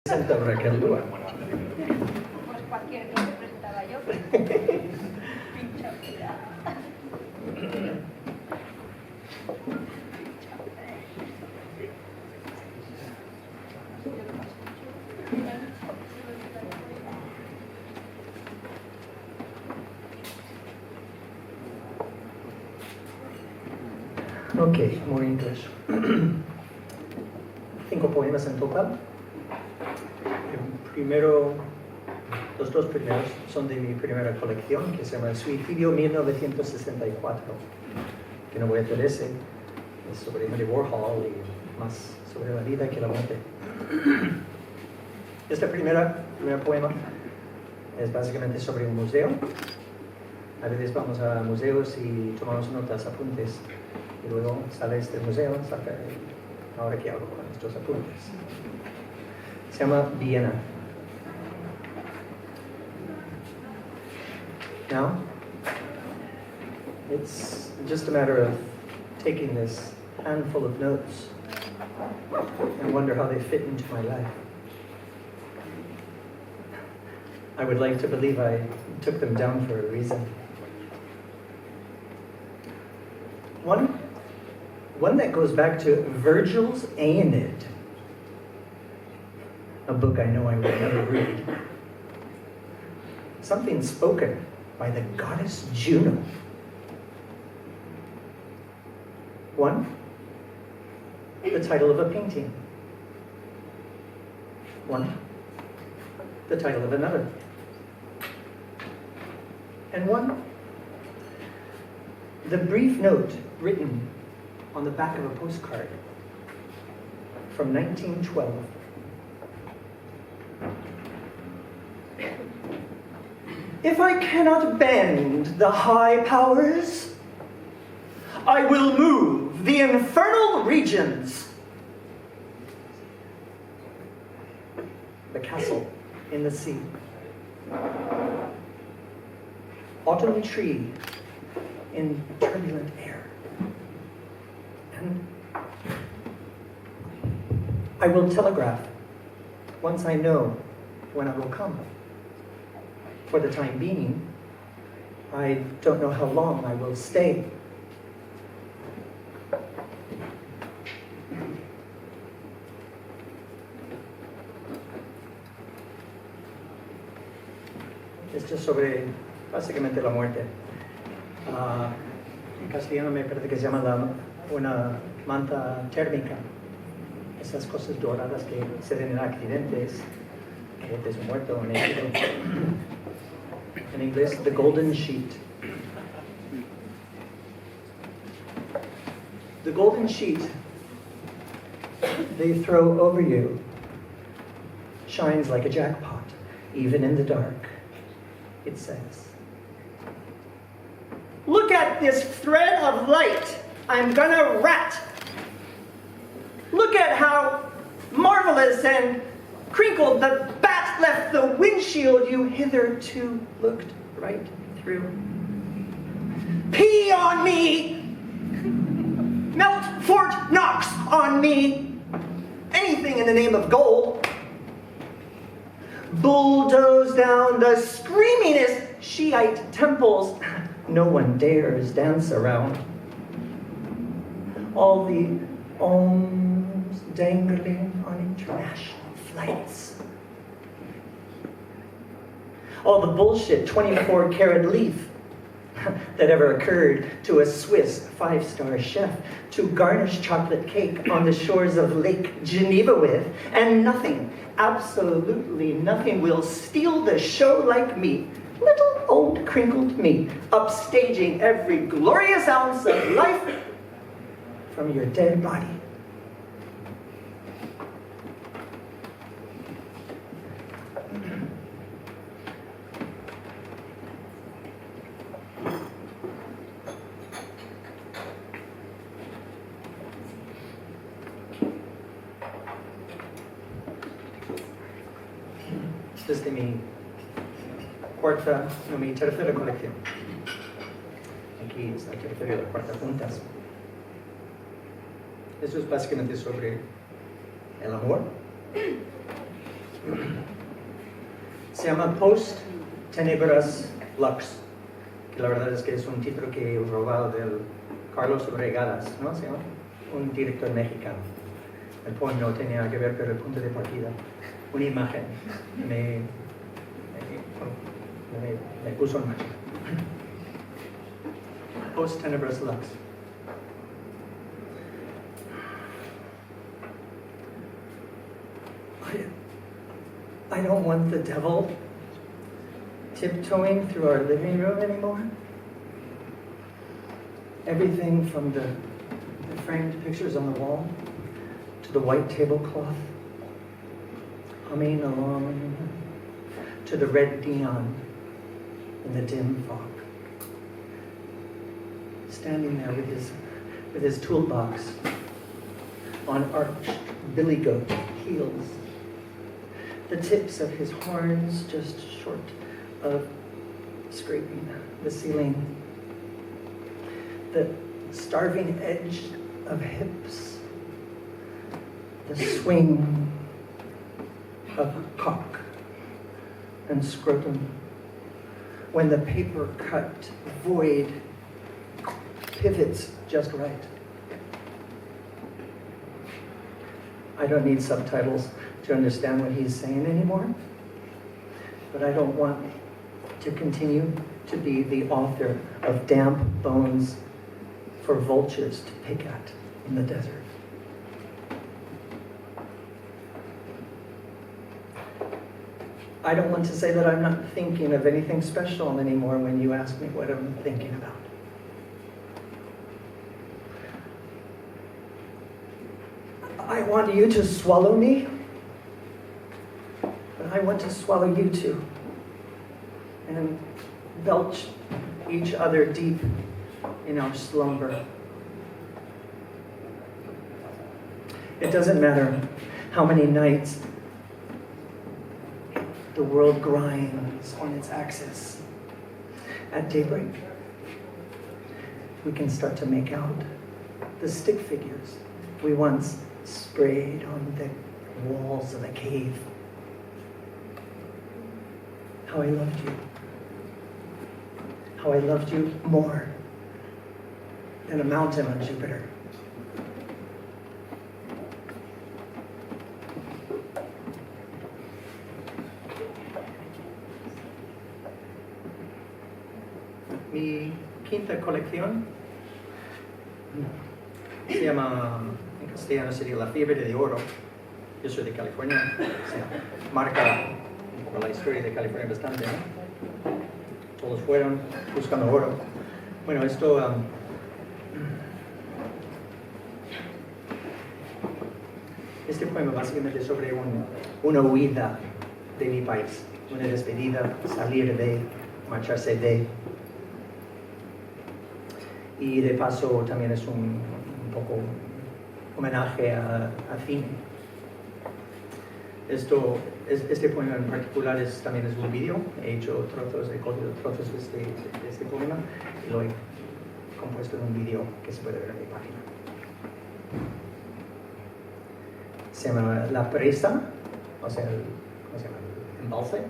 Presenta Raquel Lúa. Pues cualquier que me presentaba yo. Pincha pura. Ok, muy English. 5 poemas en total. Los dos primeros son de mi primera colección, que se llama El Suicidio 1964, que no voy a hacer ese, es sobre Andy Warhol y más sobre la vida que la muerte. Este primer poema es básicamente sobre un museo. A veces vamos a museos y tomamos notas, apuntes, y luego sales del museo, ahora qué hago con estos apuntes. Se llama Viena. Now, it's just a matter of taking this handful of notes and wonder how they fit into my life. I would like to believe I took them down for a reason. One that goes back to Virgil's Aeneid, a book I know I will never read. Something spoken by the goddess Juno. One, the title of a painting. One, the title of another. And one, the brief note written on the back of a postcard from 1912. If I cannot bend the high powers, I will move the infernal regions. The castle in the sea. Autumn tree in turbulent air. And I will telegraph once I know when I will come. For the time being, I don't know how long I will stay. Esto es sobre, básicamente, la muerte. En castellano me parece que se llama una manta térmica. Esas cosas doradas que se ven en accidentes, que te has muerto en el in English, the golden sheet. The golden sheet they throw over you shines like a jackpot, even in the dark, it says. Look at this thread of light I'm gonna rat. Look at how marvelous and crinkled the bat left the windshield you hitherto looked right through. Pee on me! Melt Fort Knox on me! Anything in the name of gold. Bulldoze down the screamingest Shiite temples no one dares dance around. All the ohms dangling on international flights. All the bullshit 24-karat leaf that ever occurred to a Swiss 5-star chef to garnish chocolate cake on the shores of Lake Geneva with, and nothing, absolutely nothing will steal the show like me, little old crinkled me, upstaging every glorious ounce of life from your dead body. Desde mi tercera colección. Aquí es la tercera y la cuarta juntas. Eso es básicamente sobre el amor, Se llama Post Tenebras Lux, que la verdad es que es un título que he robado del Carlos Regadas, ¿no? Se llama un director mexicano. El poema no tenía que ver, pero el punto de partida, una imagen, me puso en marcha. Post Tenebras Lux. I don't want the devil tiptoeing through our living room anymore. Everything from the framed pictures on the wall to the white tablecloth, humming along to the red neon in the dim fog. Standing there with his toolbox on arched billy goat heels, the tips of his horns just short of scraping the ceiling, the starving edge of hips, the swing of cock and scrotum, when the paper cut void pivots just right. I don't need subtitles to understand what he's saying anymore, but I don't want to continue to be the author of damp bones for vultures to pick at in the desert. I don't want to say that I'm not thinking of anything special anymore when you ask me what I'm thinking about. I want you to swallow me, but I want to swallow you too, and belch each other deep in our slumber. It doesn't matter how many nights the world grinds on its axis. At daybreak, we can start to make out the stick figures we once sprayed on the walls of a cave. How I loved you. How I loved you more than a mountain on Jupiter. Mi quinta colección se llama, en castellano sería La Fiebre de Oro. Yo soy de California, se marca un poco la historia de California bastante, ¿no? Todos fueron buscando oro. Bueno, esto este poema básicamente es sobre una huida de mi país, una despedida, salir de, marcharse de. Y de paso también es un poco homenaje a cine. Este poema en particular también es un vídeo. He hecho trozos de este poema y lo he compuesto en un vídeo que se puede ver en mi página. Se llama La Presa, o sea, ¿cómo se llama? El embalse.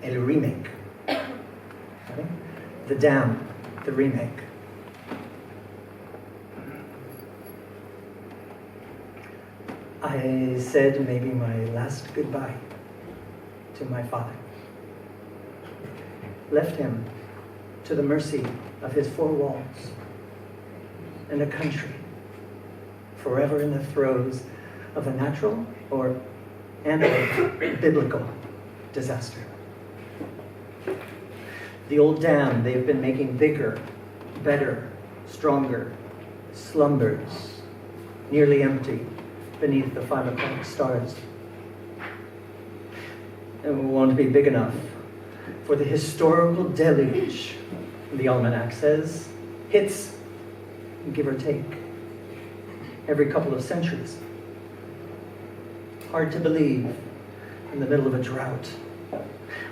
El remake. ¿Vale? The Dam, the remake. I said maybe my last goodbye to my father. Left him to the mercy of his four walls and a country forever in the throes of a natural and biblical disaster. The old dam they've been making bigger, better, stronger, slumbers, nearly empty beneath the 5 o'clock stars. And won't be big enough for the historical deluge, the almanac says, hits, give or take, every couple of centuries. Hard to believe in the middle of a drought,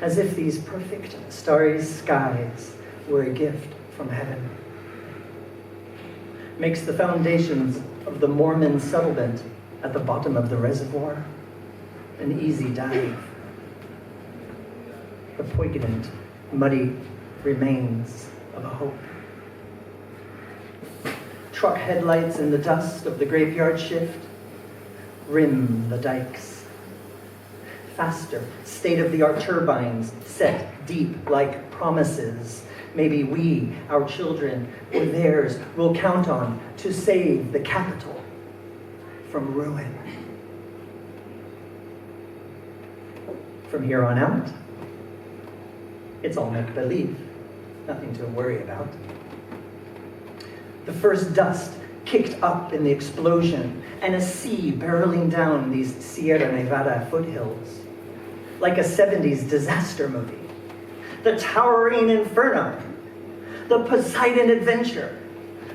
as if these perfect starry skies were a gift from heaven. Makes the foundations of the Mormon settlement at the bottom of the reservoir an easy dive. The poignant, muddy remains of a hope. Truck headlights in the dust of the graveyard shift rim the dikes. Faster, state-of-the-art turbines set deep like promises. Maybe we, our children, or theirs, will count on to save the capital from ruin. From here on out, it's all make-believe, nothing to worry about. The first dust kicked up in the explosion, and a sea barreling down these Sierra Nevada foothills, like a 70s disaster movie. The towering inferno, the Poseidon adventure,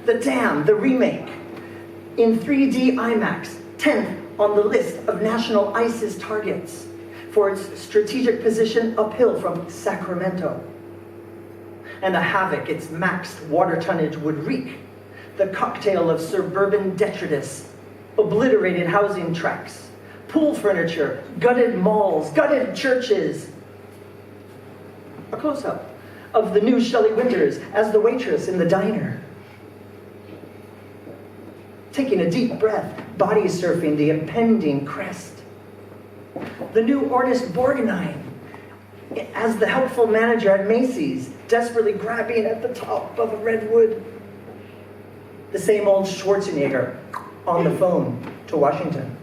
the dam, the remake, in 3D IMAX, 10th on the list of national ISIS targets for its strategic position uphill from Sacramento, and the havoc its maxed water tonnage would wreak. The cocktail of suburban detritus, obliterated housing tracts, pool furniture, gutted malls, gutted churches. A close-up of the new Shelley Winters as the waitress in the diner. Taking a deep breath, body surfing the impending crest. The new artist Borgnine as the helpful manager at Macy's, desperately grabbing at the top of a redwood. The same old Schwarzenegger on the phone to Washington.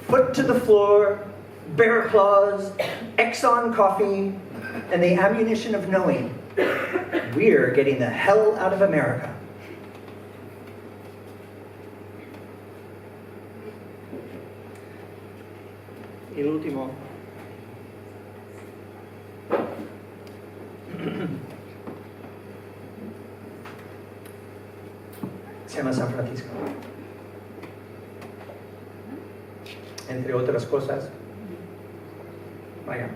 Foot to the floor, bear claws, Exxon coffee, and the ammunition of knowing we're getting the hell out of America. Y el último. Se llama San Francisco. Entre otras cosas, vaya,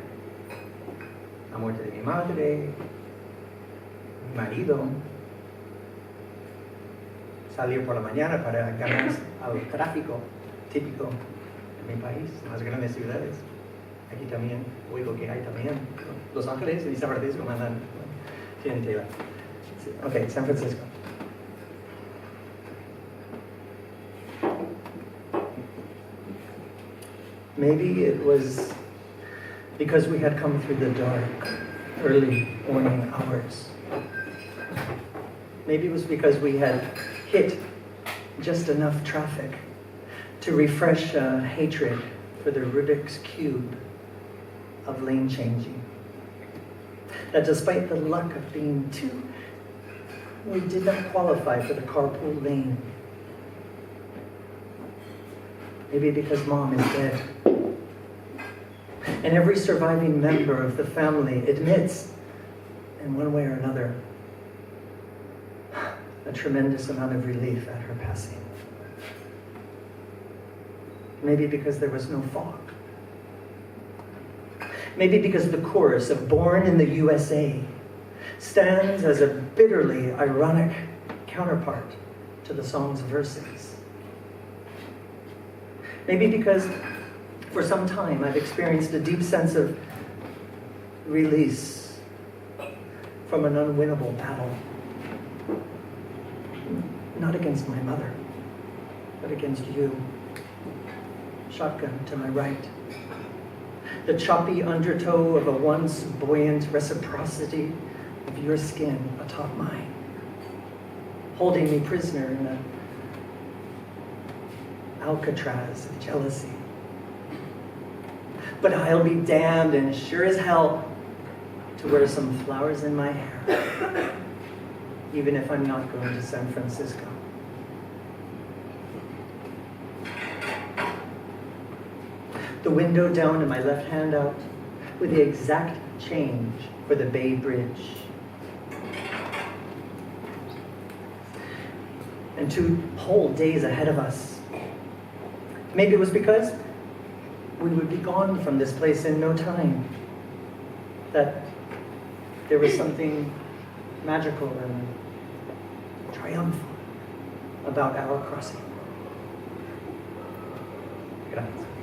la muerte de mi madre, mi marido, salir por la mañana para ganar al tráfico típico de mi país, en las grandes ciudades. Aquí también oigo que hay también. Los Ángeles y San Francisco mandan, tienen tela. Sí, ok, San Francisco. Maybe it was because we had come through the dark, early morning hours. Maybe it was because we had hit just enough traffic to refresh a hatred for the Rubik's Cube of lane changing. That despite the luck of being two, we did not qualify for the carpool lane. Maybe because Mom is dead. And every surviving member of the family admits, in one way or another, a tremendous amount of relief at her passing. Maybe because there was no fog. Maybe because the chorus of Born in the USA stands as a bitterly ironic counterpart to the song's verses. Maybe because for some time I've experienced a deep sense of release from an unwinnable battle. Not against my mother, but against you. Shotgun to my right. The choppy undertow of a once buoyant reciprocity of your skin atop mine, holding me prisoner in an Alcatraz of jealousy. But I'll be damned and sure as hell to wear some flowers in my hair, even if I'm not going to San Francisco. The window down and my left hand out with the exact change for the Bay Bridge. And 2 whole days ahead of us. Maybe it was because we would be gone from this place in no time. That there was something magical and triumphant about our crossing. Gracias.